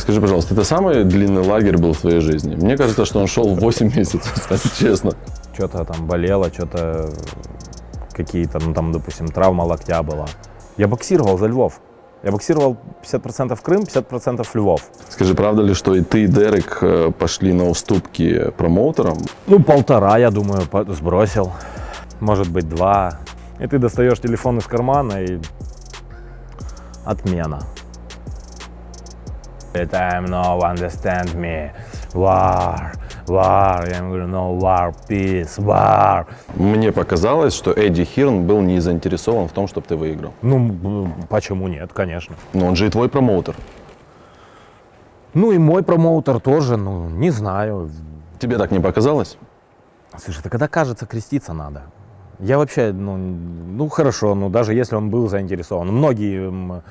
Скажи, пожалуйста, это самый длинный лагерь был в твоей жизни? Мне кажется, что он шел 8 месяцев, если честно. Что-то там болело, что-то какие-то, ну там, допустим, травма локтя была. Я боксировал за Львов. Я боксировал 50% Крым, 50% Львов. Скажи, правда ли, что и ты, и Дерек пошли на уступки промоутерам? Ну, 1,5, я думаю, сбросил. Может быть, 2. И ты достаешь телефон из кармана и отмена. Time no understand me. War, war. Я ему говорю, no war, peace, war. Мне показалось, что Эдди Хирн был не заинтересован в том, чтобы ты выиграл. Ну, почему нет, конечно. Но он же и твой промоутер. Ну и мой промоутер тоже, ну, не знаю. Тебе так не показалось? Слушай, это когда кажется, креститься надо. Я вообще, ну хорошо, ну даже если он был заинтересован. Многие,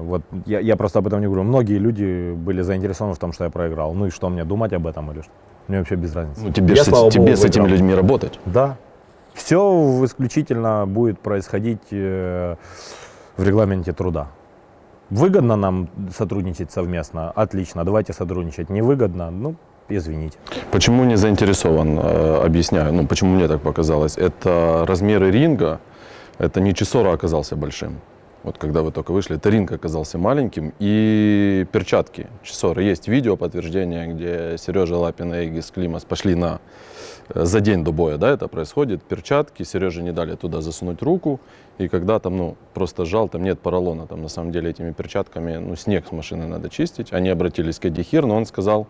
вот я просто об этом не говорю, многие люди были заинтересованы в том, что я проиграл. Ну и что, мне думать об этом или что? Мне вообще без разницы. Ну, тебе Я, слава Богу, с этими выиграл. людьми работать. Да. Все исключительно будет происходить в регламенте труда. Выгодно нам сотрудничать совместно? Отлично, давайте сотрудничать. Невыгодно? Ну, извините. Почему не заинтересован? Объясняю. Ну, почему мне так показалось. Это размеры ринга. Это не Чесоро оказался большим. Вот когда вы только вышли, это ринг оказался маленьким. И перчатки Чесоро. Есть видео подтверждение, где Сережа Лапин и Эгис Климас пошли за день до боя, да, это происходит. Перчатки, Сереже не дали туда засунуть руку. И когда там, ну, просто жал, там нет поролона. Там на самом деле этими перчатками, ну, снег с машины надо чистить. Они обратились к Эдди Хирну, он сказал,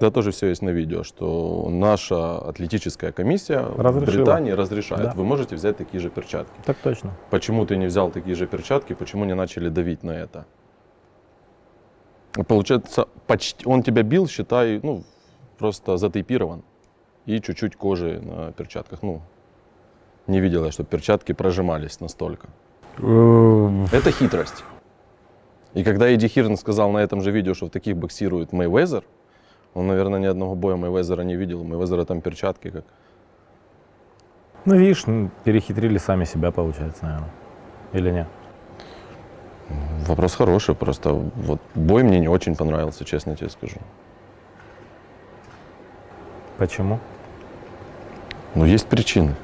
да, тоже все есть на видео, что наша атлетическая комиссия в Британии разрешает. Да. Вы можете взять такие же перчатки. Так точно. Почему ты не взял такие же перчатки, почему не начали давить на это? Получается, почти он тебя бил, считай, ну, просто затейпирован. И чуть-чуть кожи на перчатках. Ну, не видел я, чтобы перчатки прожимались настолько. Это хитрость. И когда Эдди Хирн сказал на этом же видео, что в таких боксирует Мейвезер, он, наверное, ни одного боя Мейвезера не видел. У Мейвезера там перчатки как. Ну, видишь, перехитрили сами себя, получается, наверное. Или нет? Вопрос хороший, просто вот бой мне не очень понравился, честно тебе скажу. Почему? Ну, есть причины.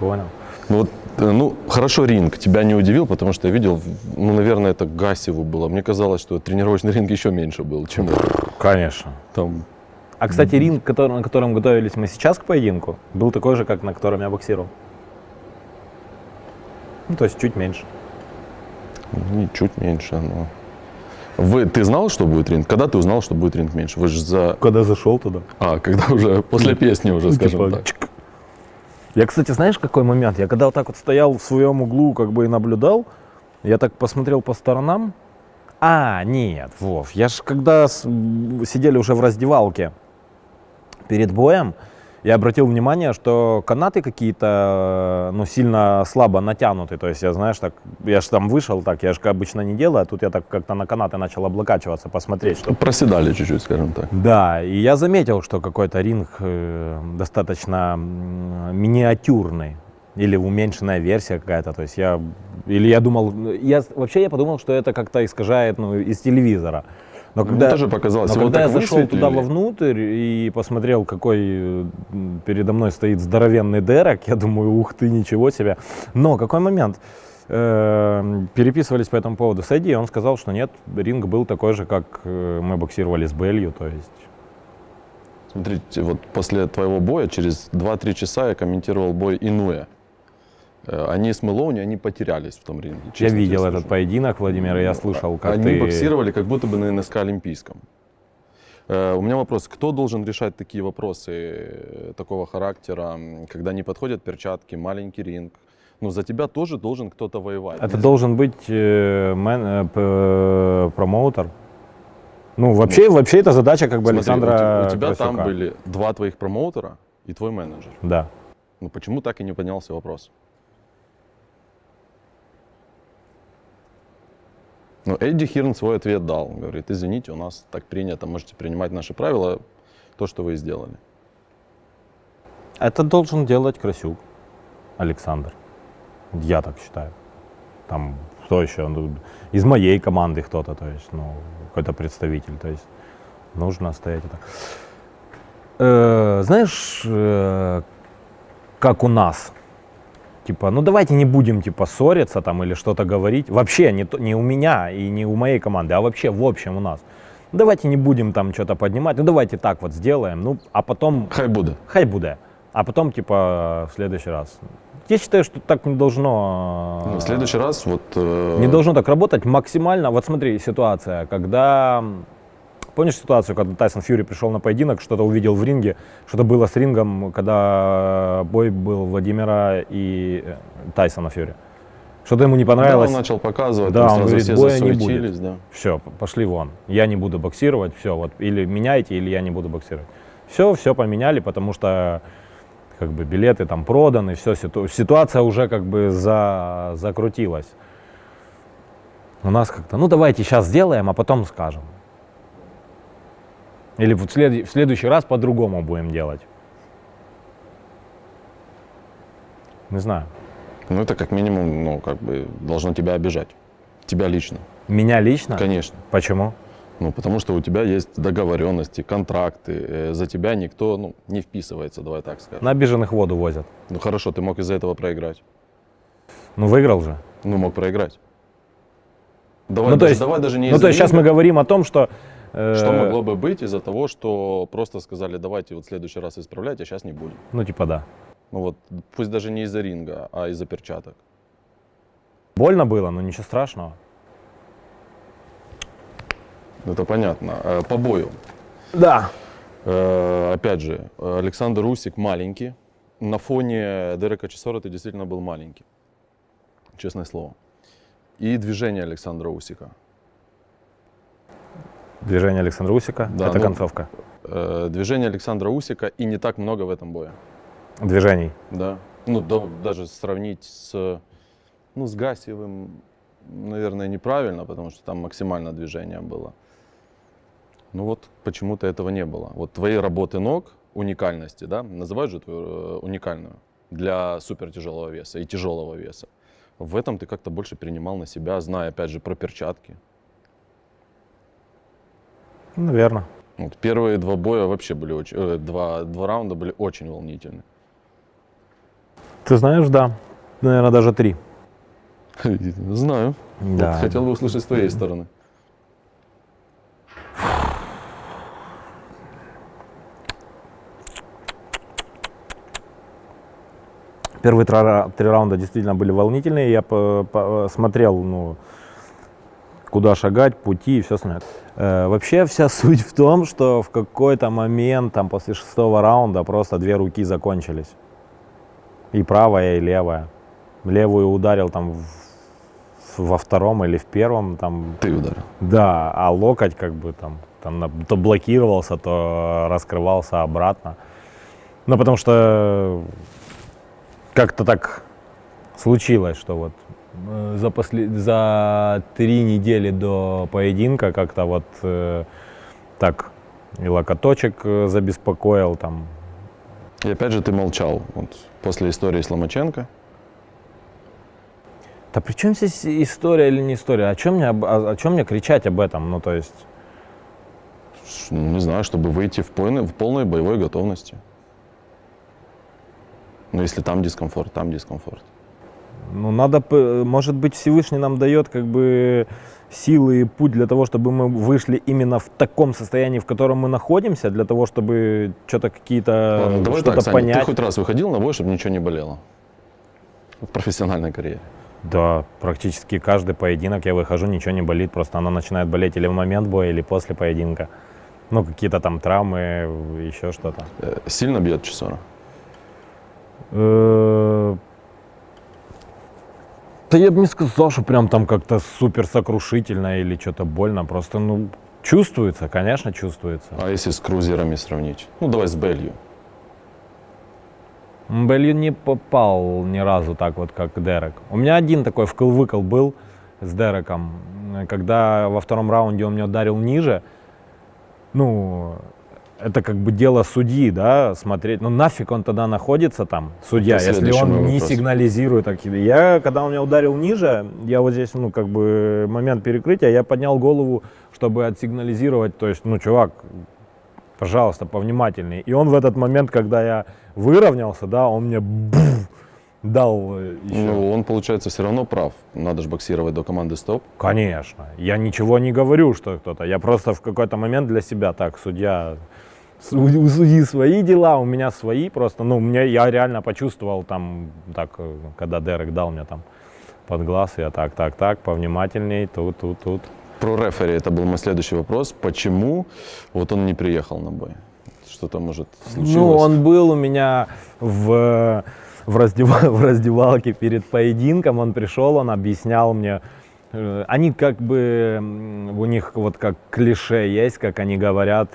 Понял. Ну, вот, ну, хорошо, ринг тебя не удивил, потому что я видел, ну, наверное, это Гасеву было. Мне казалось, что тренировочный ринг еще меньше был, чем это. Конечно. Там. А, кстати, ринг, на котором готовились мы сейчас к поединку, был такой же, как на котором я боксировал. Ну, то есть чуть меньше. Ну, чуть меньше, но... Ты знал, что будет ринг? Когда ты узнал, что будет ринг меньше? Вы же Когда зашел туда. когда уже после песни уже, скажем так. Чик. Я, кстати, знаешь, какой момент? Я когда вот так вот стоял в своем углу, как бы и наблюдал, я так посмотрел по сторонам. Нет, Вов, я ж когда сидели уже в раздевалке перед боем, я обратил внимание, что канаты какие-то, ну, сильно слабо натянуты. То есть я, знаешь, так, я же там вышел, так, я же обычно не делаю, а тут я так как-то на канаты начал облокачиваться, посмотреть, что... Проседали чуть-чуть, скажем так. Да, и я заметил, что какой-то ринг достаточно миниатюрный. Или уменьшенная версия какая-то. То есть я думал, вообще я подумал, что это как-то искажает, ну, из телевизора. Но когда, мне тоже показалось. но когда я зашел туда вовнутрь и посмотрел, какой передо мной стоит здоровенный Дерек, я думаю, ух ты, ничего себе. Но какой момент? Переписывались по этому поводу с Эдди, и он сказал, что нет, ринг был такой же, как мы боксировали с Белью, то есть... Смотрите, вот после твоего боя, через 2-3 часа я комментировал бой Инуэ. Они с Мэлоуни, они потерялись в том ринге. Я видел этот поединок, Владимир, и я слышал, как они боксировали как будто бы на НСК Олимпийском. У меня вопрос, кто должен решать такие вопросы такого характера, когда не подходят перчатки, маленький ринг? Ну, за тебя тоже должен кто-то воевать. Это должен быть промоутер. Ну, вообще это задача как бы Александра у тебя Красюка. там были 2 твоих промоутера и твой менеджер. Да. Ну, почему так и не поднялся вопрос? Ну, Эдди Хирн свой ответ дал. Говорит, извините, у нас так принято, можете принимать наши правила, то, что вы сделали. Это должен делать Красюк, Александр. Я так считаю. Там кто еще? Ну, из моей команды кто-то, то есть, ну, какой-то представитель, то есть нужно стоять это. Знаешь, как у нас? Типа, ну давайте не будем типа ссориться там или что-то говорить. Вообще не у меня и не у моей команды, а вообще в общем у нас. Ну, давайте не будем там что-то поднимать, ну давайте так вот сделаем, ну а потом... Хай буде. Хай буде. А потом типа в следующий раз. Я считаю, что так не должно... Ну, в следующий раз вот... Не должно так работать максимально. Вот смотри, ситуация, когда... Помнишь ситуацию, когда Тайсон Фьюри пришел на поединок, что-то увидел в ринге, что-то было с рингом, когда бой был Владимира и Тайсона Фьюри. Что-то ему не Да, понравилось. он начал показывать, Да, там он сразу говорит, все боя не засуетились, будет. да. Все, пошли вон. Я не буду боксировать, все, вот или меняйте, или я не буду боксировать. Все поменяли, потому что как бы билеты там проданы, все, ситуация уже как бы закрутилась. У нас как-то, ну давайте сейчас сделаем, а потом скажем. Или в следующий раз по-другому будем делать. Не знаю. Ну, это как минимум, ну, как бы должно тебя обижать. Тебя лично. Меня лично? Конечно. Почему? Ну, потому что у тебя есть договоренности, контракты. За тебя никто, ну, не вписывается, давай так скажем. На обиженных воду возят. Ну, хорошо, ты мог из-за этого проиграть. Ну, выиграл же. Ну, мог проиграть. Давай, Ну, то есть, давай даже не ну, из-за то есть сейчас мы ринга. говорим о том, что... Что могло бы быть из-за того, что просто сказали, давайте вот в следующий раз исправлять, а сейчас не будем. Ну, типа да. Ну вот, пусть даже не из-за ринга, а из-за перчаток. Больно было, но ничего страшного. Это понятно. По бою. Да. Опять же, Александр Усик маленький. На фоне Дерека Чесора ты действительно был маленький. Честное слово. И движение Александра Усика. Движение Александра Усика, Да, это ну, концовка. Движение Александра Усика и не так много в этом бое. Движений. Да. Ну, даже сравнить с, ну, с Гасиевым, наверное, неправильно, потому что там максимально движение было. Ну вот почему-то этого не было. Вот твои работы ног, уникальности, да, называют же твою уникальную для супертяжелого веса и тяжелого веса. В этом ты как-то больше принимал на себя, зная, опять же, про перчатки. Наверное. Вот первые два боя вообще были очень, два раунда были очень волнительны. Ты знаешь, да. Наверное, даже 3. Знаю. Да. Вот хотел бы услышать с твоей стороны. Первые 3 раунда действительно были волнительные. Я смотрел, ну, куда шагать, пути и все остальное. Вообще вся суть в том, что в какой-то момент, там, после 6-го раунда, просто 2 руки закончились. И правая, и левая. Левую ударил там во 2-м или в 1-м. Там, Ты ударил. да, а локоть как бы там то блокировался, то раскрывался обратно. Ну, потому что как-то так случилось, что вот за 3 недели до поединка как-то вот так и локоточек забеспокоил там. И опять же ты молчал вот, после истории с Ломаченко. Да при чем здесь история или не история? О чем мне кричать об этом? Ну, то есть... Не знаю, чтобы выйти в полной боевой готовности. Но если там дискомфорт, там дискомфорт. Ну, надо, может быть, Всевышний нам дает как бы силы и путь для того, чтобы мы вышли именно в таком состоянии, в котором мы находимся, для того, чтобы что-то какие-то, Ладно, давай что-то так, Саня, понять. ты хоть раз выходил на бой, чтобы ничего не болело? В профессиональной карьере. Да, практически каждый поединок я выхожу, ничего не болит, просто оно начинает болеть или в момент боя, или после поединка. Ну, какие-то там травмы, еще что-то. Сильно бьет Чесора? Да я бы не сказал, что прям там как-то супер сокрушительно или что-то больно. Просто, ну, чувствуется, конечно, чувствуется. А если с крузерами сравнить? Ну, давай с Белью. Белью не попал ни разу так вот, как Дерек. У меня один такой вкл-выкл был с Дереком, когда во 2-м раунде он меня ударил ниже. Ну, это как бы дело судьи, да, смотреть. Ну нафиг он тогда находится там, судья, Это если следующий он мой не вопрос. сигнализирует. Когда он меня ударил ниже, я вот здесь, ну как бы момент перекрытия, я поднял голову, чтобы отсигнализировать, то есть, ну чувак, пожалуйста, повнимательней. И он в этот момент, когда я выровнялся, да, он мне дал еще. Ну, он, получается, все равно прав. Надо же боксировать до команды «Стоп». Конечно. Я ничего не говорю, что кто-то. Я просто в какой-то момент для себя, так, судья, у судьи свои дела, у меня свои просто. Ну, я реально почувствовал там, так, когда Дерек дал мне там под глаз, я так, повнимательней, тут. Про рефери это был мой следующий вопрос. Почему вот он не приехал на бой? Что-то, может, случилось? Ну, он был у меня в раздевалке перед поединком, он пришел, он объяснял мне, они как бы, у них вот как клише есть, как они говорят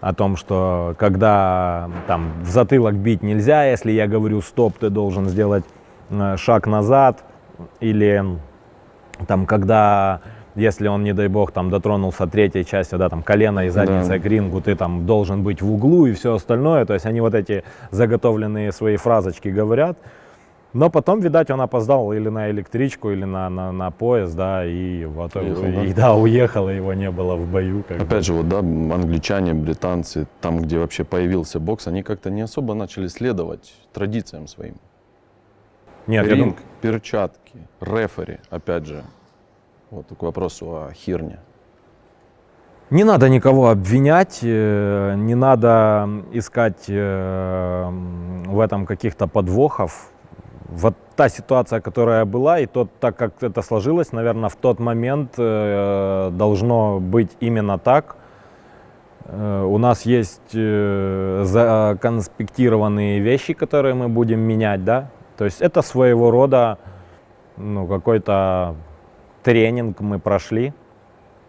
о том, что когда там в затылок бить нельзя, если я говорю стоп, ты должен сделать шаг назад, или там когда, если он, не дай бог, там дотронулся третьей частью, да, там колено и задницей к рингу, ты там должен быть в углу и все остальное, то есть они вот эти заготовленные свои фразочки говорят. Но потом, видать, он опоздал или на электричку, или на поезд, да, и вот уехал, и его не было в бою. Опять же, вот, да, англичане, британцы, там, где вообще появился бокс, они как-то не особо начали следовать традициям своим. Нет, Ринг, перчатки, рефери, опять же. Вот к вопросу о Хирне. не надо никого обвинять, не надо искать в этом каких-то подвохов. Вот та ситуация, которая была, и так как это сложилось, наверное, в тот момент должно быть именно так. У нас есть законспектированные вещи, которые мы будем менять, да. То есть это своего рода, ну, какой-то тренинг мы прошли,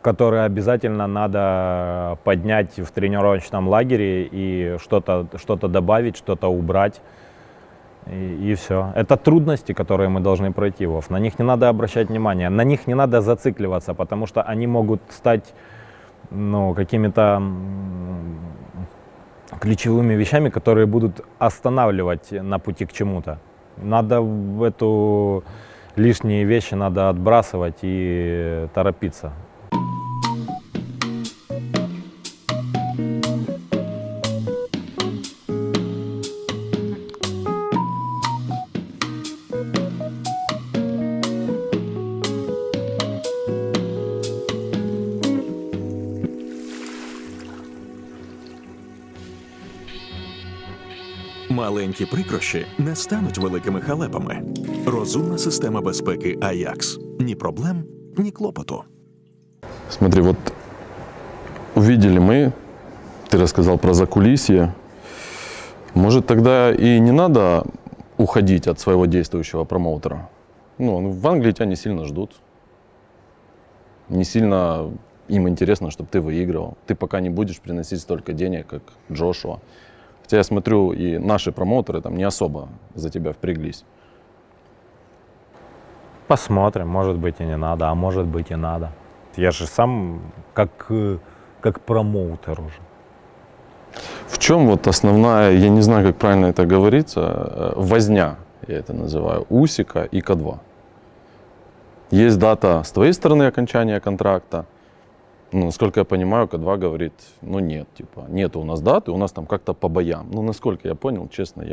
который обязательно надо поднять в тренировочном лагере и что-то добавить, что-то убрать. И все. Это трудности, которые мы должны пройти, Вов. На них не надо обращать внимание, на них не надо зацикливаться, потому что они могут стать, ну, какими-то ключевыми вещами, которые будут останавливать на пути к чему-то. Надо лишние вещи надо отбрасывать и торопиться. Маленькі прикрощі не стануть великими халепами. Розумна система безпеки Ajax. Ні проблем, ні клопоту. Смотри, вот увидели мы, ты рассказал про закулисье. Может, тогда и не надо уходить от своего действующего промоутера? Ну, в Англии тебя не сильно ждут. Не сильно им интересно, чтобы ты выигрывал. Ты пока не будешь приносить столько денег, как Джошуа. Хотя я смотрю, и наши промоутеры там не особо за тебя впряглись. Посмотрим, может быть и не надо, а может быть и надо. Я же сам как промоутер уже. В чем вот основная, я не знаю, как правильно это говорится, возня, я это называю, Усика и К2? Есть дата с твоей стороны окончания контракта. Ну, насколько я понимаю, К2 говорит, ну нет, типа, нету у нас даты, у нас там как-то по боям. Ну, насколько я понял, честно,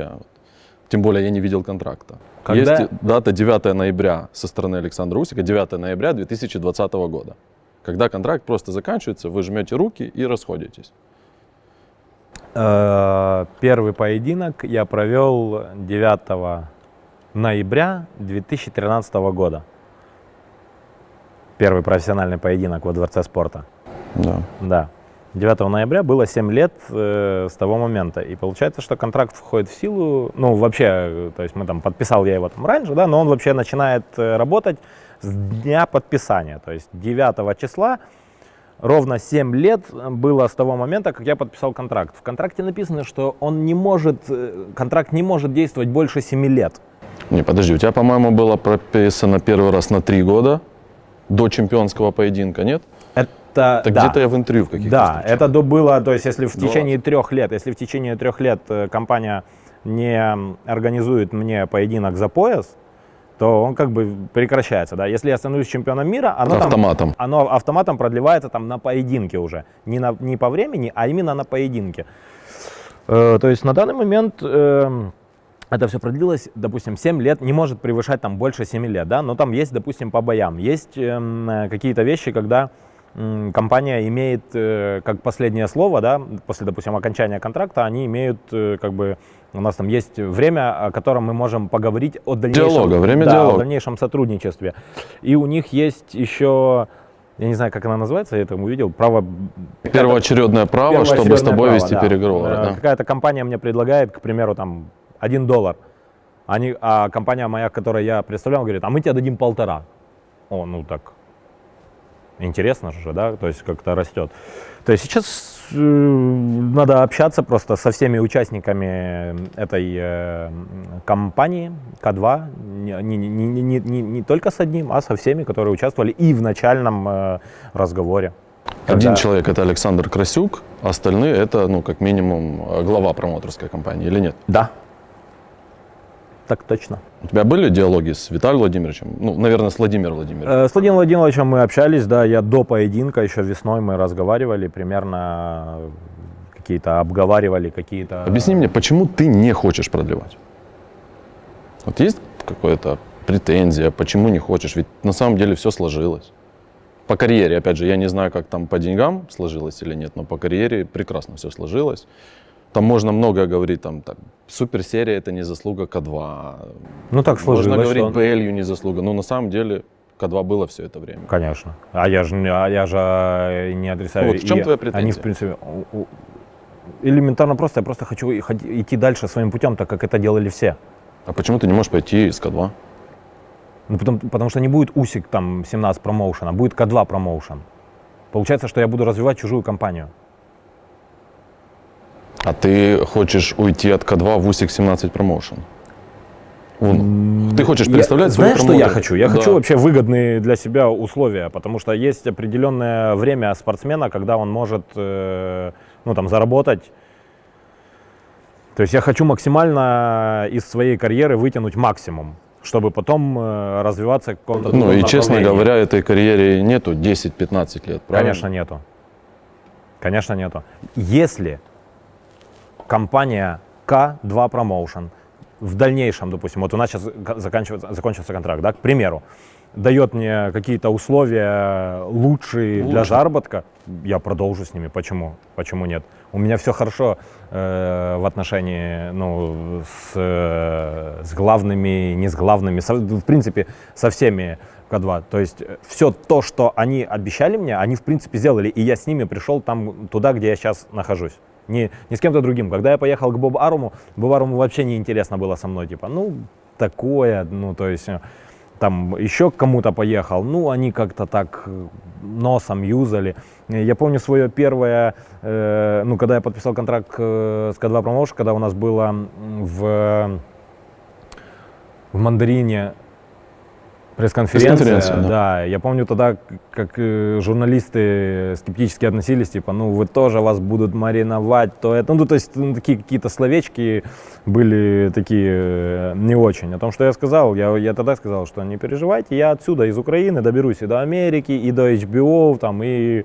тем более я не видел контракта. Когда? Есть дата 9 ноября со стороны Александра Усика, 9 ноября 2020 года. Когда контракт просто заканчивается, вы жмете руки и расходитесь. Первый поединок я провел 9 ноября 2013 года. Первый профессиональный поединок во Дворце спорта. Да. Да. 9 ноября было 7 лет с того момента. И получается, что контракт входит в силу, ну, вообще, то есть подписал я его там раньше, да, но он вообще начинает работать с дня подписания. То есть 9 числа ровно 7 лет было с того момента, как я подписал контракт. В контракте написано, что контракт не может действовать больше 7 лет. Не, подожди, у тебя, по-моему, было прописано первый раз на 3 года. До чемпионского поединка, нет? Это, Это да. где-то я в интервью в каких-то Да, встречал. это было, то есть если в Да течение 3 лет, компания не организует мне поединок за пояс, то он как бы прекращается, да. Если я становлюсь чемпионом мира, Автоматом. оно автоматом продлевается там на поединке уже, не по времени, а именно на поединке. То есть на данный момент это все продлилось, допустим, 7 лет, не может превышать там больше 7 лет, да, но там есть, допустим, по боям, есть какие-то вещи, когда компания имеет как последнее слово, да, после, допустим, окончания контракта, они имеют как бы, у нас там есть время, о котором мы можем поговорить о дальнейшем, Диалога, время да, диалога. о дальнейшем сотрудничестве. И у них есть еще, я не знаю, как она называется, я это увидел, право... Первоочередное право, чтобы с тобой вести переговоры. Да. Какая-то компания мне предлагает, к примеру, там $1. А компания моя, которой я представлял, говорит, а мы тебе дадим 1,5. О, ну так, интересно же, да, то есть как-то растет. То есть сейчас надо общаться просто со всеми участниками этой компании К2, не только с одним, а со всеми, которые участвовали и в начальном разговоре. Один человек — это Александр Красюк, а остальные — это, ну, как минимум, глава промоутерской компании, или нет? Да. Так точно. У тебя были диалоги с Виталием Владимировичем? Ну, наверное, с Владимиром Владимировичем. С Владимиром Владимировичем мы общались, да, я до поединка, еще весной мы разговаривали, примерно обговаривали какие-то... Объясни мне, почему ты не хочешь продлевать? Вот есть какая-то претензия, почему не хочешь? Ведь на самом деле все сложилось. По карьере, опять же, я не знаю, как там по деньгам сложилось или нет, но по карьере прекрасно все сложилось. Там можно многое говорить, там суперсерия — это не заслуга К2. Ну так сложилось. Можно говорить, что... БЛЮ не заслуга, но на самом деле К2 было все это время. Конечно. А я же не отрицаю. Ну, вот в чем твоя претензия? Они, в принципе, элементарно просто, я просто хочу идти дальше своим путем, так как это делали все. А почему ты не можешь пойти с К2? Ну, потому что не будет УСИК там 17 промоушен, а будет К2 промоушен. Получается, что я буду развивать чужую компанию. А ты хочешь уйти от К2 в УСИК 17 промоушен? Ты хочешь представлять свою Знаешь, что промоутер? я хочу? Я хочу вообще выгодные для себя условия, потому что есть определенное время спортсмена, когда он может заработать. То есть я хочу максимально из своей карьеры вытянуть максимум, чтобы потом развиваться в каком-то другом Ну и, честно направлении. говоря, этой карьере нету 10-15 лет, правильно? Конечно, нету. Конечно, нету. Если компания К2 Promotion в дальнейшем, допустим, вот у нас сейчас закончился контракт, да, к примеру, дает мне какие-то условия лучшие для заработка, я продолжу с ними. Почему? Почему нет? У меня все хорошо в отношении с главными, не с главными, в принципе, со всеми К2. То есть все то, что они обещали мне, они в принципе сделали, и я с ними пришел туда, где я сейчас нахожусь. Не с кем-то другим. Когда я поехал к Бобу Аруму вообще не интересно было со мной, типа, такое, то есть там еще к кому-то поехал, они как-то так носом юзали. Я помню свое первое, когда я подписал контракт с К2 Promotion, когда у нас было в Мандарине пресс-конференция, да. Я помню тогда, как журналисты скептически относились, типа, вы тоже вас будут мариновать, то это, то есть такие какие-то словечки были такие не очень. О том, что я сказал, я тогда сказал, что не переживайте, я отсюда, из Украины, доберусь и до Америки, и до HBO,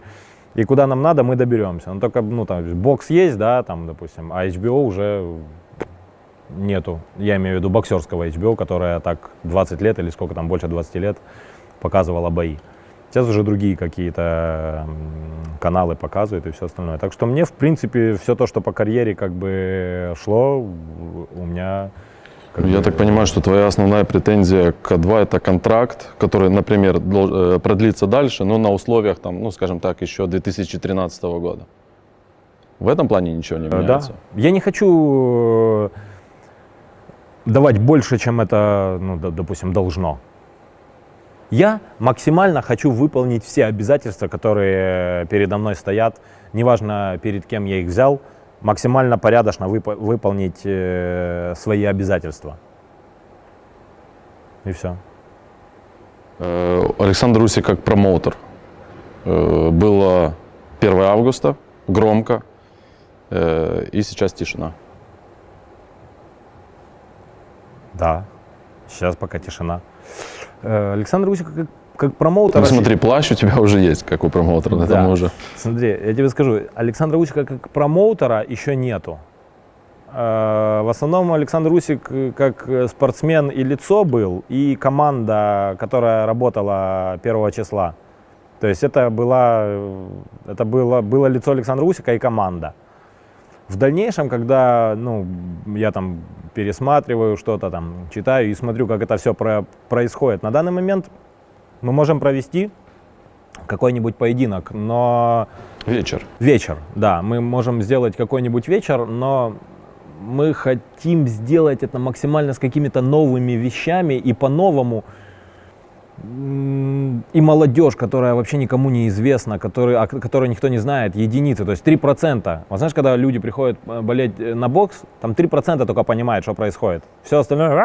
и куда нам надо, мы доберемся. Но только, бокс есть, да, допустим, а HBO уже нету. Я имею в виду боксерского HBO, которая так 20 лет или сколько там, больше 20 лет показывала бои. Сейчас уже другие какие-то каналы показывают и все остальное. Так что мне, в принципе, все то, что по карьере как бы шло, у меня... Я так понимаю, что твоя основная претензия к К2 — это контракт, который, например, продлится дальше, но на условиях, скажем так, еще 2013 года. В этом плане ничего не меняется? Да. Я не хочу давать больше, чем это, допустим, должно. Я максимально хочу выполнить все обязательства, которые передо мной стоят, неважно, перед кем я их взял, максимально порядочно выполнить свои обязательства. И все. Александр Усик как промоутер. Было 1 августа, громко, и сейчас тишина. Да, сейчас пока тишина. Александр Усик как промоутер... Ну, смотри, плащ у тебя уже есть, как у промоутера, Да. это мы уже... Смотри, я тебе скажу, Александра Усика как промоутера еще нету. В основном Александр Усик как спортсмен и лицо был, и команда, которая работала 1 числа. То есть это было лицо Александра Усика и команда. В дальнейшем, когда я там пересматриваю что-то, там, читаю и смотрю, как это все происходит, на данный момент мы можем провести какой-нибудь поединок, но... Вечер. Да, мы можем сделать какой-нибудь вечер, но мы хотим сделать это максимально с какими-то новыми вещами и по-новому. И молодежь, которая вообще никому не известна, которой никто не знает, единицы, то есть 3%. Вот знаешь, когда люди приходят болеть на бокс, там 3% только понимают, что происходит. Все остальное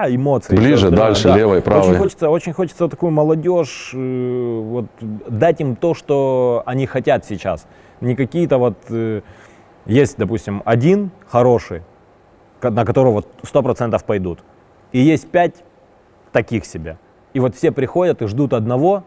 эмоции. Ближе, дальше, да. левой, правой. Очень хочется такую молодежь, вот, дать им то, что они хотят сейчас. Не какие-то вот... Есть, допустим, один хороший, на которого 100% пойдут. И есть 5 таких себе. И вот все приходят и ждут одного,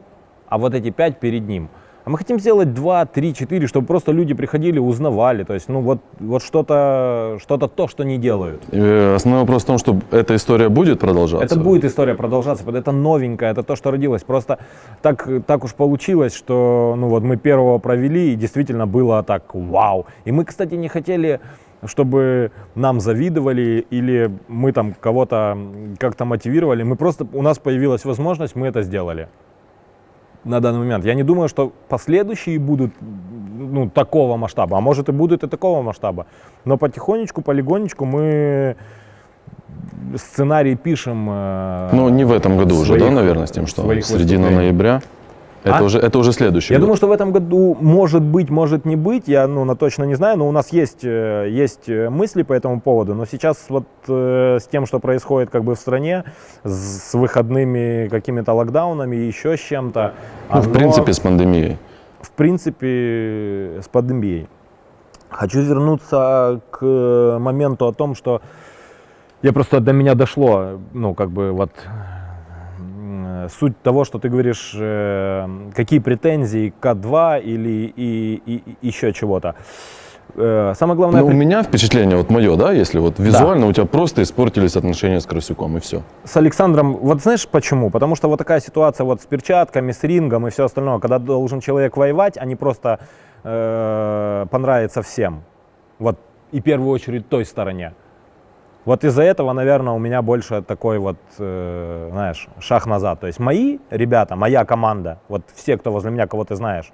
а вот эти 5 перед ним. А мы хотим сделать 2, 3, 4, чтобы просто люди приходили, узнавали. То есть, вот что-то то, что не делают. Основной вопрос в том, что эта история будет продолжаться. Это будет история продолжаться, это новенькое, это то, что родилось. Просто так уж получилось, что мы первого провели, и действительно было так вау. И мы, кстати, не хотели, чтобы нам завидовали или мы там кого-то как-то мотивировали. У нас появилась возможность, мы это сделали. На данный момент. Я не думаю, что последующие будут такого масштаба, а может и будут и такого масштаба. Но потихонечку, полигонечку мы сценарий пишем. Не в этом году уже, да, наверное, с тем, что середина ноября. Это уже следующий Я год. думаю, что в этом году может быть, может не быть, я точно не знаю, но у нас есть мысли по этому поводу. Но сейчас вот с тем, что происходит как бы в стране, с выходными какими-то локдаунами и еще с чем-то. В принципе, с пандемией. В принципе, с пандемией. Хочу вернуться к моменту о том, что до меня дошло, суть того, что ты говоришь, какие претензии к К2 или и еще чего-то. Самое главное... У меня впечатление, вот мое, да, если вот визуально у тебя просто испортились отношения с Красюком, и все. С Александром, вот знаешь почему? Потому что вот такая ситуация вот с перчатками, с рингом и все остальное, когда должен человек воевать, а не просто понравится всем. Вот и в первую очередь той стороне. Вот из-за этого, наверное, у меня больше такой шаг назад. То есть мои ребята, моя команда, вот все, кто возле меня, кого ты знаешь,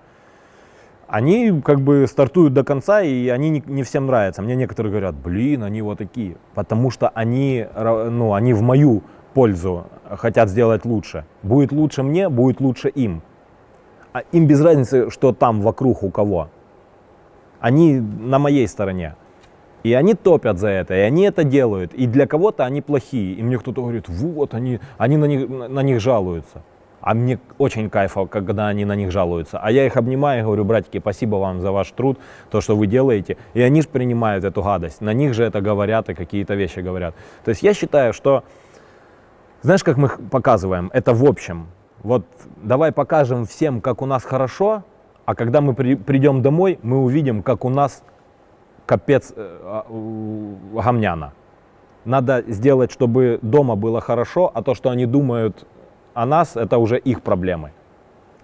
они как бы стартуют до конца, и они не всем нравятся. Мне некоторые говорят, они вот такие, потому что они в мою пользу хотят сделать лучше. Будет лучше мне, будет лучше им. А им без разницы, что там вокруг у кого. Они на моей стороне. И они топят за это, и они это делают. И для кого-то они плохие. И мне кто-то говорит, вот, они на них жалуются. А мне очень кайфово, когда они на них жалуются. А я их обнимаю и говорю, братики, спасибо вам за ваш труд, то, что вы делаете. И они же принимают эту гадость. На них же это говорят и какие-то вещи говорят. То есть я считаю, что, знаешь, как мы показываем, это в общем. Вот давай покажем всем, как у нас хорошо, а когда мы придем домой, мы увидим, как у нас капец гамняна. Надо сделать, чтобы дома было хорошо, а то, что они думают о нас, это уже их проблемы.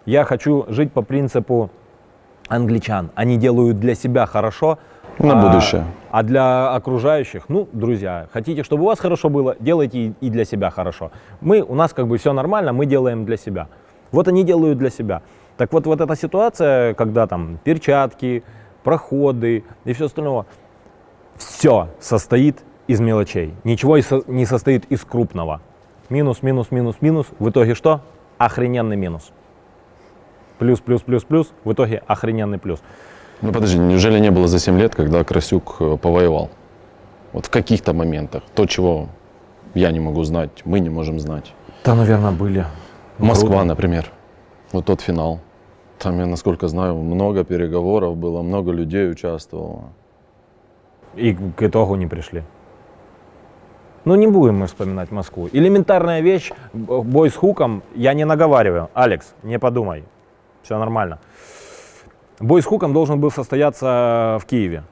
Я хочу жить по принципу англичан. Они делают для себя хорошо. На будущее. А для окружающих, друзья, хотите, чтобы у вас хорошо было, делайте и для себя хорошо. У нас как бы все нормально, мы делаем для себя. Вот они делают для себя. Так вот эта ситуация, когда там перчатки, проходы и все остальное, все состоит из мелочей. Ничего не состоит из крупного. Минус, минус, минус, минус. В итоге что? Охрененный минус. Плюс, плюс, плюс, плюс. В итоге охрененный плюс. Подожди, неужели не было за 7 лет, когда Красюк повоевал? Вот в каких-то моментах. То, чего я не могу знать, мы не можем знать. Да, наверное, были. Москва, например. Вот тот финал. Там, я насколько знаю, много переговоров было, много людей участвовало. И к итогу не пришли. Ну, не будем мы вспоминать Москву. Элементарная вещь, бой с Хуком, я не наговариваю. Алекс, не подумай, все нормально. Бой с Хуком должен был состояться в Киеве.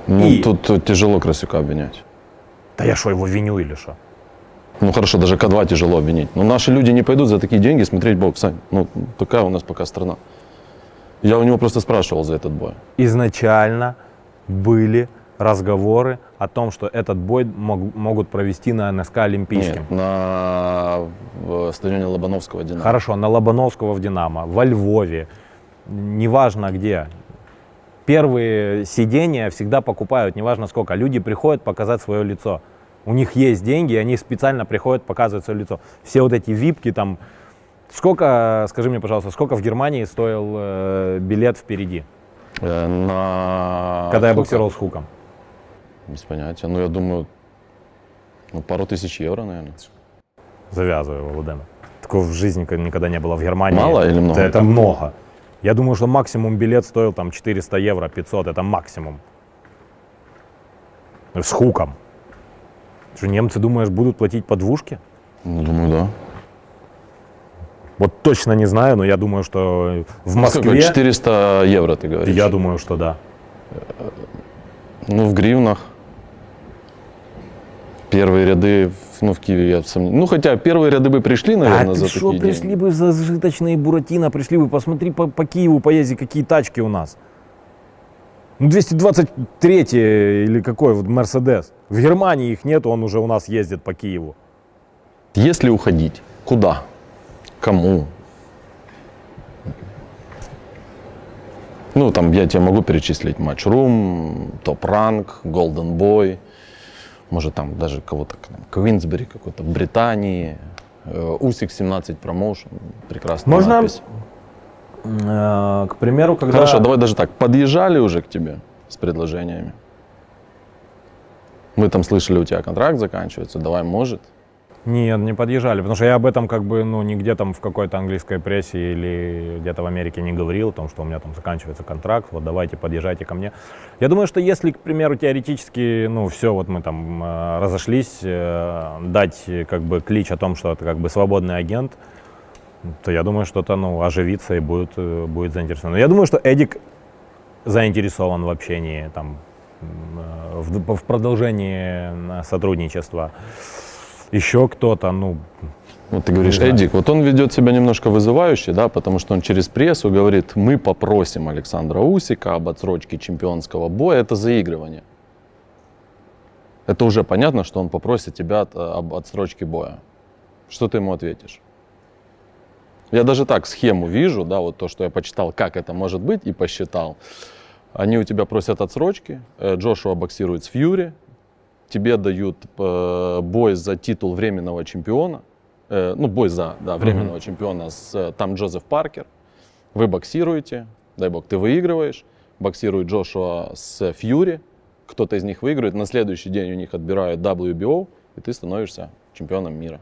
Ну, И- тут тяжело Красюка обвинять. Да я что, его виню или что? Ну хорошо, даже К2 тяжело обвинить. Но наши люди не пойдут за такие деньги смотреть бокс, Сань. Ну, такая у нас пока страна. Я у него просто спрашивал за этот бой. Изначально были разговоры о том, что этот бой могут провести на НСК Олимпийском. Нет, в стадионе Лобановского «Динамо». Хорошо, на Лобановского в «Динамо», во Львове, неважно где. Первые сидения всегда покупают, неважно сколько. Люди приходят показать свое лицо. У них есть деньги, и они специально приходят показывать свое лицо. Все вот эти випки там. Сколько, скажи мне, пожалуйста, сколько в Германии стоил билет впереди, На когда я Хука? боксировал с Хуком? Без понятия. Ну, я думаю, пару тысяч евро, наверное. Завязываю, Володимир. Такого в жизни никогда не было в Германии. Мало или много? Это много. Я думаю, что максимум билет стоил там 400 евро, 500, это максимум. С Хуком. Что, немцы, думаешь, будут платить по двушке? Ну, думаю, да. Вот точно не знаю, но я думаю, что в Сколько? Москве... 400 евро, ты говоришь? Я думаю, что да. Ну, в гривнах. Первые ряды, в Киеве я сомневаюсь. Ну, хотя первые ряды бы пришли, наверное, А за ты что, такие пришли деньги. бы за зажиточные Буратино, пришли бы, посмотри по Киеву, поезди, какие тачки у нас. Ну, 223 или какой вот Мерседес. В Германии их нет, он уже у нас ездит по Киеву. Если уходить, куда? Кому? Ну, там я тебе могу перечислить Matchroom, Top Rank, Golden Boy, может там даже кого-то, Квинсбери какой-то в Британии, Усик 17 Promotion, прекрасная Можно? надпись. К примеру, когда... Хорошо, давай даже так, подъезжали уже к тебе с предложениями? Мы там слышали, у тебя контракт заканчивается, давай, может? Нет, не подъезжали, потому что я об этом нигде там в какой-то английской прессе или где-то в Америке не говорил, о том, что у меня там заканчивается контракт, вот давайте подъезжайте ко мне. Я думаю, что если, к примеру, теоретически, все, вот мы там разошлись, дать клич о том, что это свободный агент, то я думаю, что это оживится и будет заинтересован. Но я думаю, что Эдик заинтересован в общении, там, в продолжении сотрудничества. Еще кто-то, Вот ты говоришь, Не знаю. Эдик, вот он ведет себя немножко вызывающе, да, потому что он через прессу говорит, мы попросим Александра Усика об отсрочке чемпионского боя, это заигрывание. Это уже понятно, что он попросит тебя об отсрочке боя. Что ты ему ответишь? Я даже так схему вижу, да, вот то, что я почитал, как это может быть, и посчитал. Они у тебя просят отсрочки, Джошуа боксирует с Фьюри, тебе дают бой за титул временного чемпиона, бой за временного чемпиона с там Джозеф Паркер. Вы боксируете, дай бог, ты выигрываешь, боксирует Джошуа с Фьюри, кто-то из них выигрывает, на следующий день у них отбирают WBO, и ты становишься чемпионом мира.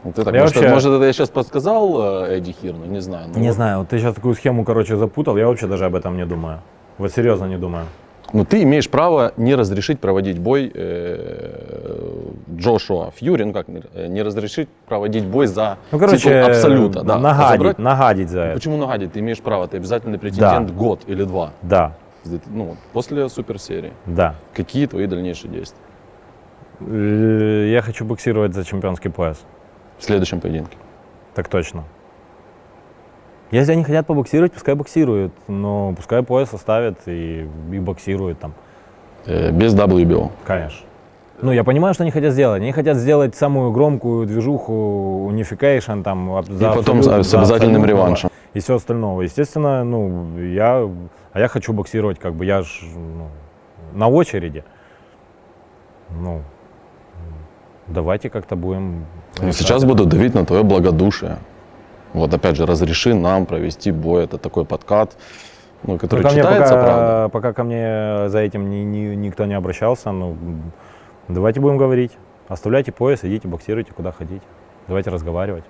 Вот это, Я вообще- может, это я сейчас подсказал Эдди Хирну, не знаю. не знаю, вот ты сейчас такую схему, запутал, я вообще даже об этом не думаю. Вот серьезно не думаю. Но ты имеешь право не разрешить проводить бой Джошуа Фьюри, не разрешить проводить бой за титул абсолюта. Да. Забрать- нагадить за это. Почему нагадить? Ты имеешь право, ты обязательный претендент год или два. Да, После суперсерии. да. Какие твои дальнейшие действия Я хочу боксировать за чемпионский пояс. в следующем поединке? Так точно. Если они хотят побоксировать, пускай боксируют, но пускай пояс оставят и боксируют там. Без WBO. Конечно. Я понимаю, что они хотят сделать. Они хотят сделать самую громкую движуху, unification, там, И потом с обязательным реваншем. и все остальное. Естественно, я хочу боксировать, я ж на очереди. Давайте как-то будем. Сейчас буду давить на твое благодушие. Вот опять же, разреши нам провести бой. Это такой подкат, который ко мне читается, правда. пока ко мне за этим никто не обращался, давайте будем говорить. Оставляйте пояс, идите, боксируйте, куда хотите. Давайте разговаривать.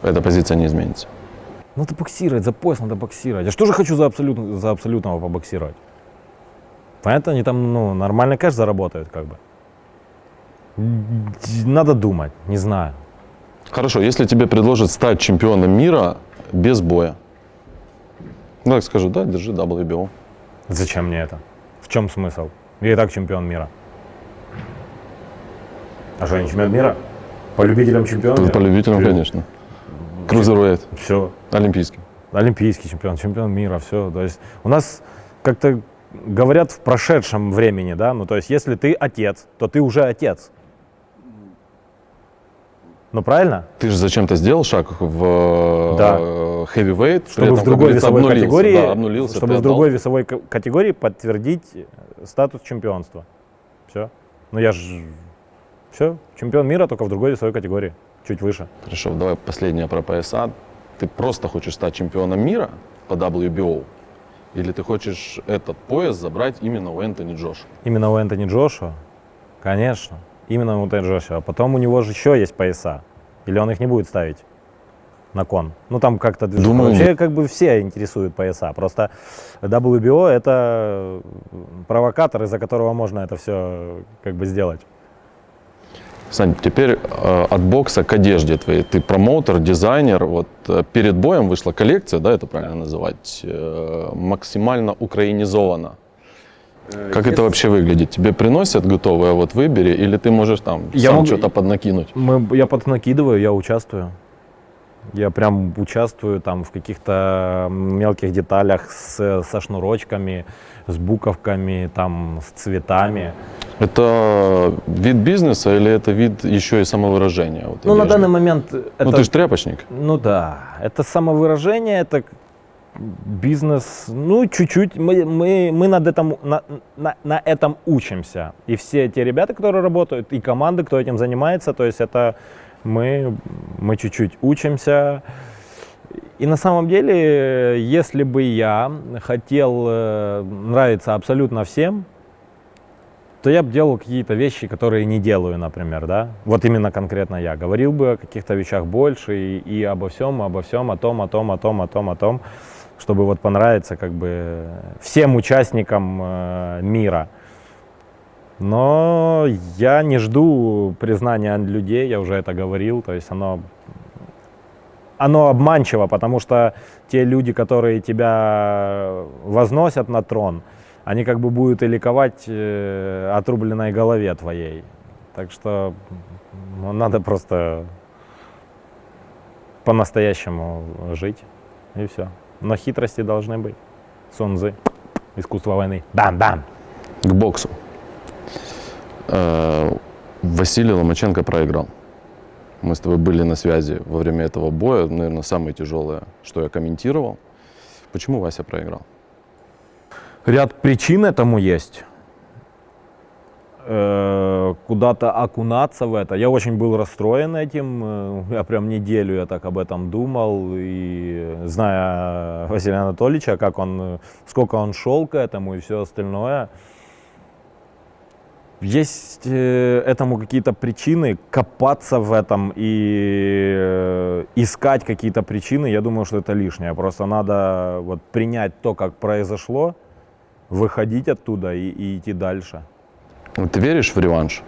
эта позиция не изменится. Надо боксировать, за пояс надо боксировать. Я что же хочу за абсолютного побоксировать? Понятно, они там, ну, нормально кэш заработают, как бы. Надо думать, не знаю. Хорошо, если тебе предложат стать чемпионом мира без боя. Ну, так скажу, да, держи WBO. Зачем мне это? В чем смысл? Я и так чемпион мира. А что, я не чемпион мира? По любителям чемпион мира? По любителям, конечно. Крузервейт, Все. олимпийский. Олимпийский чемпион, чемпион мира, все. То есть у нас как-то говорят в прошедшем времени, да, ну то есть если ты отец, то ты уже отец. Ну правильно? Ты же зачем-то сделал шаг в Да. heavyweight, при Чтобы этом, в как другой говорится, весовой обнулился, категории, да, обнулился, чтобы ты в отдал. другой весовой категории подтвердить статус чемпионства. Все. Ну я же, все, чемпион мира только в другой весовой категории, чуть выше. Хорошо, давай последнее про пояса. Ты просто хочешь стать чемпионом мира по WBO? Или ты хочешь этот пояс забрать именно у Энтони Джошуа? Именно у Энтони Джошуа, конечно, именно у Энтони Джошуа. А потом у него же еще есть пояса. Или он их не будет ставить на кон? Ну там как-то движение. Думаю, Вообще как бы все интересуют пояса. Просто WBO это провокатор, из-за которого можно это все как бы сделать. Сань, теперь от бокса к одежде твоей. Ты промоутер, дизайнер. Вот перед боем вышла коллекция, да, это правильно называть, максимально украинизована. Как это вообще выглядит? Тебе приносят готовое, вот выбери, или ты можешь там сам что-то поднакинуть? Я поднакидываю, я участвую. Я прям участвую там в каких-то мелких деталях со шнурочками, с буковками, там, с цветами. Это вид бизнеса или это вид еще и самовыражения? Вот, Ну, на одежды? данный момент это... Ну, ты же тряпочник. Ну да, это самовыражение, это бизнес, ну чуть-чуть, мы над этим, на этом учимся. И все те ребята, которые работают, и команды, кто этим занимается, то есть это мы чуть-чуть учимся. И на самом деле, если бы я хотел нравиться абсолютно всем, то я бы делал какие-то вещи, которые не делаю, например, да. Вот именно конкретно я говорил бы о каких-то вещах больше и обо всем, о том, чтобы вот понравиться как бы всем участникам мира. Но я не жду признания людей, я уже это говорил, то есть оно обманчиво, потому что те люди, которые тебя возносят на трон, они как бы будут и ликовать отрубленной голове твоей. Так что надо просто по-настоящему жить, и все. Но хитрости должны быть. Сун Цзы, искусство войны. Бам-бам! К боксу. Василий Ломаченко проиграл. Мы с тобой были на связи во время этого боя. Наверное, самое тяжелое, что я комментировал. Почему Вася проиграл? Ряд причин этому есть. Куда-то окунаться в это. Я очень был расстроен этим. Я прям неделю я так об этом думал. И зная Василия Анатольевича, сколько он шел к этому и все остальное. Есть этому какие-то причины, копаться в этом и искать какие-то причины, я думаю, что это лишнее. Просто надо вот принять то, как произошло, выходить оттуда и идти дальше. Ты веришь в реванш?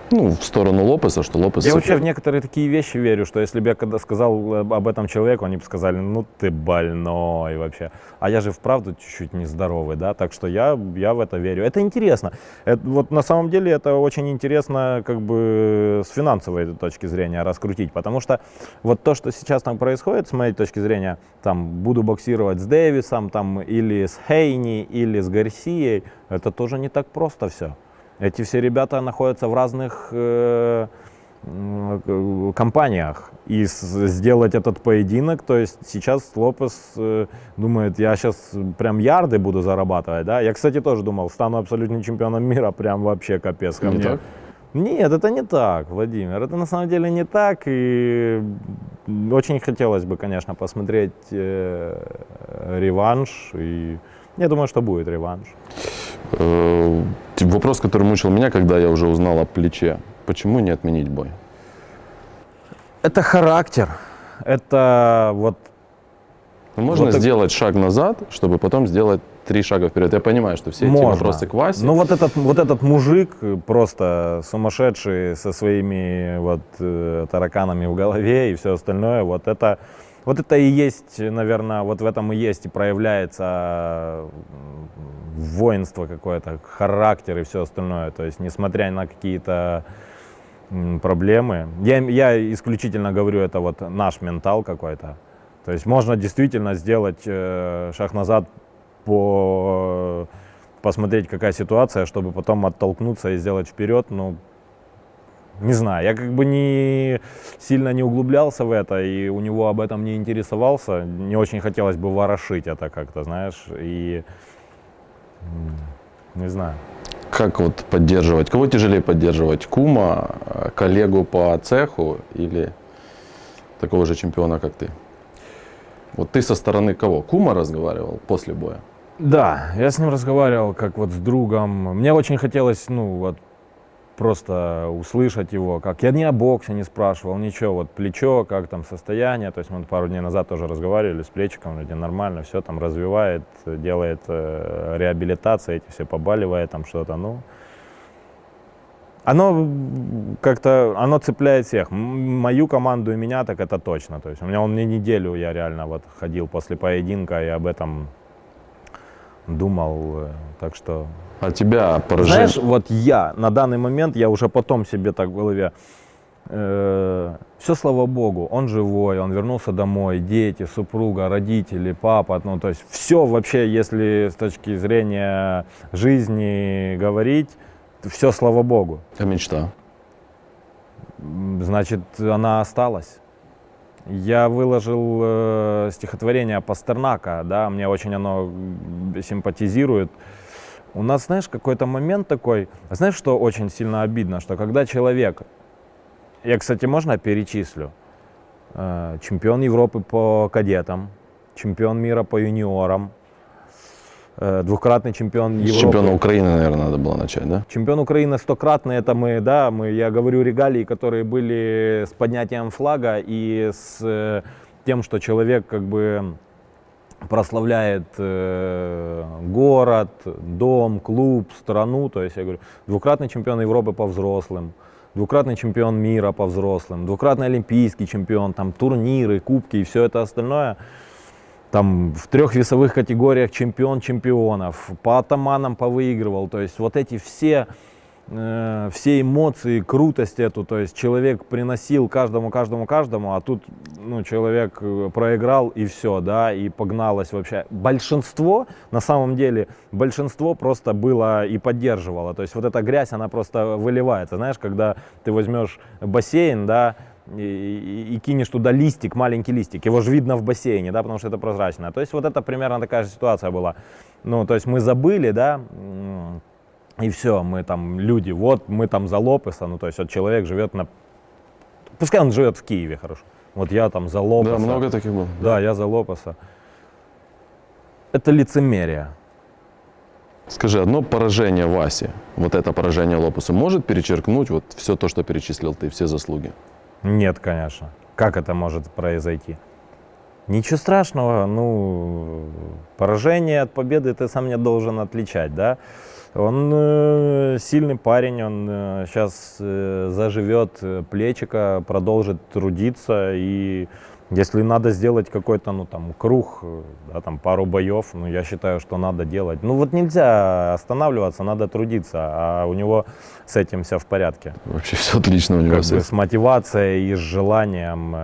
Ну, в сторону Лопеса, что Лопес... Я вообще в некоторые такие вещи верю, что если бы я когда сказал об этом человеку, они бы сказали, ну ты больной вообще. А я же вправду чуть-чуть нездоровый, да, так что я в это верю. Это интересно. Вот на самом деле это очень интересно как бы с финансовой точки зрения раскрутить, потому что вот то, что сейчас там происходит, с моей точки зрения, там буду боксировать с Дэвисом, там или с Хейни, или с Гарсией, это тоже не так просто все. Эти все ребята находятся в разных компаниях. И сделать этот поединок, то есть сейчас Лопес думает, я сейчас прям ярды буду зарабатывать, да? Я, кстати, тоже думал, стану абсолютным чемпионом мира, прям вообще капец ко Не мне. так? Нет, это не так, Владимир, это на самом деле не так, и очень хотелось бы, конечно, посмотреть реванш, и я думаю, что будет реванш. Вопрос, который мучил меня, когда я уже узнал о плече. Почему не отменить бой? Это характер, это вот Можно Вот так- сделать шаг назад, чтобы потом сделать 3 шага вперед. Я понимаю, что все эти можно. вопросы к Васе. Ну вот этот мужик просто сумасшедший со своими вот тараканами в голове и все остальное, вот это и есть, наверное, вот в этом и есть и проявляется воинство какое-то, характер и все остальное. То есть, несмотря на какие-то проблемы, я исключительно говорю, это вот наш ментал какой-то. То есть можно действительно сделать шаг назад, посмотреть, какая ситуация, чтобы потом оттолкнуться и сделать вперед. Ну, не знаю, я как бы сильно не углублялся в это, и у него об этом не интересовался. Не очень хотелось бы ворошить это как-то, знаешь, и не знаю. Как вот поддерживать? Кого тяжелее поддерживать? Кума, коллегу по цеху или такого же чемпиона, как ты? Вот ты со стороны кого? Кума разговаривал после боя? Да, я с ним разговаривал как вот с другом. Мне очень хотелось, ну вот, просто услышать его, как я ни о боксе не спрашивал, ничего, вот плечо, как там состояние, то есть мы пару дней назад тоже разговаривали с плечиком, вроде нормально, все там развивает, делает реабилитацию, эти все побаливает там что-то, ну, оно как-то, оно цепляет всех, мою команду и меня так это точно, то есть он мне неделю, я реально вот ходил после поединка и об этом думал, так что... А тебя поражение? Знаешь, вот я на данный момент, я уже потом себе так в голове, все слава богу, он живой, он вернулся домой, дети, супруга, родители, папа, ну то есть все вообще, если с точки зрения жизни говорить, все слава богу. А мечта? Значит, она осталась. Я выложил стихотворение Пастернака, да, мне очень оно симпатизирует. У нас, знаешь, какой-то момент такой, знаешь, что очень сильно обидно, что когда человек, я, кстати, можно перечислю, чемпион Европы по кадетам, чемпион мира по юниорам, двукратный чемпион С Европы. чемпиона Украины, наверное, надо было начать, да? Чемпион Украины 100-кратный, это я говорю регалии, которые были с поднятием флага и с тем, что человек как бы прославляет город, дом, клуб, страну. То есть я говорю, двукратный чемпион Европы по взрослым, двукратный чемпион мира по взрослым, двукратный олимпийский чемпион, там турниры, кубки и все это остальное. Там в 3 весовых категориях чемпион чемпионов, по атаманам повыигрывал. То есть вот эти все эмоции, крутость эту, то есть человек приносил каждому, а тут человек проиграл и все, да, и погналось вообще. Большинство, на самом деле, просто было и поддерживало. То есть вот эта грязь, она просто выливается. Знаешь, когда ты возьмешь бассейн, да, и кинешь туда листик, маленький листик, его же видно в бассейне, да, потому что это прозрачное. То есть вот это примерно такая же ситуация была. Ну, то есть мы забыли, да, и все, мы там люди, вот мы там за Лопеса, ну, то есть вот человек живет пускай он живет в Киеве, хорошо, вот я там за Лопеса. Да, много таких было. Да, я за Лопеса. Это лицемерие. Скажи, одно поражение Васи, вот это поражение Лопесу, может перечеркнуть вот все то, что перечислил ты, все заслуги? Нет, конечно. Как это может произойти? Ничего страшного, ну, поражение от победы ты сам не должен отличать, да. Он сильный парень, он сейчас заживет плечика, продолжит трудиться, и если надо сделать какой-то, ну, там, круг, да, там, пару боев, ну, я считаю, что надо делать. Ну, вот нельзя останавливаться, надо трудиться, а у него с этим все в порядке. Вообще все отлично у него. Как бы с мотивацией и с желанием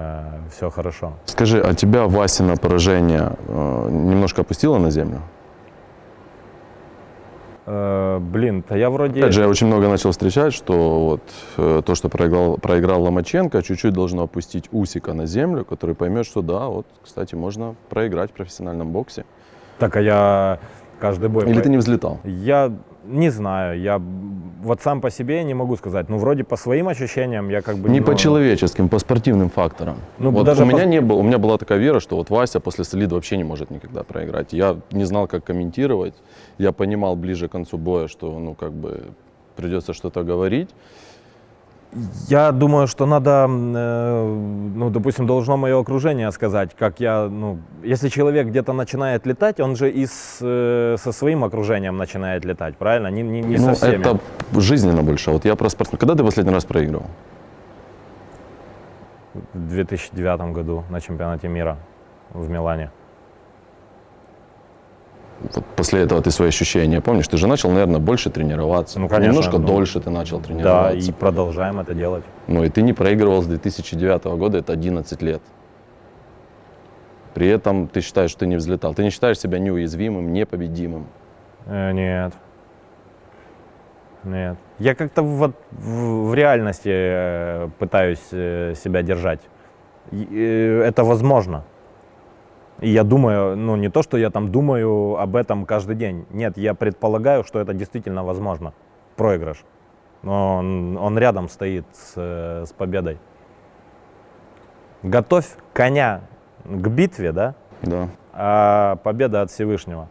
все хорошо. Скажи, а тебя Васина поражение немножко опустило на землю? Блин, я вроде... Опять же, я очень много начал встречать, что вот то, что проиграл Ломаченко, чуть-чуть должно опустить Усика на землю, который поймет, что да, вот, кстати, можно проиграть в профессиональном боксе. Так, а я каждый бой... Или ты не взлетал? Я не знаю, я вот сам по себе не могу сказать. Ну, вроде по своим ощущениям я как бы... Не по человеческим, по спортивным факторам. Ну, вот даже у меня не было, у меня была такая вера, что вот Вася после солида вообще не может никогда проиграть. Я не знал, как комментировать. Я понимал ближе к концу боя, что, ну, как бы придется что-то говорить. Я думаю, что надо, ну, допустим, должно мое окружение сказать, как я, ну, если человек где-то начинает летать, он же со своим окружением начинает летать, правильно? Не со Ну, всеми. это жизненно больше. Вот я про спортсмен. Когда ты последний раз проигрывал? В 2009 году на чемпионате мира в Милане. Вот после этого ты свои ощущения помнишь? Ты же начал, наверное, больше тренироваться. Ну, конечно, Немножко ну, дольше ты начал Да, тренироваться. и продолжаем это делать. Ну и ты не проигрывал с 2009 года, это 11 лет. При этом ты считаешь, что ты не взлетал. Ты не считаешь себя неуязвимым, непобедимым. Нет. Нет. Я как-то вот в реальности пытаюсь себя держать. Это возможно. И я думаю, ну не то, что я там думаю об этом каждый день. Нет, я предполагаю, что это действительно возможно. Проигрыш. Но он рядом стоит с победой. Готовь коня к битве, да? Да. А победа от Всевышнего.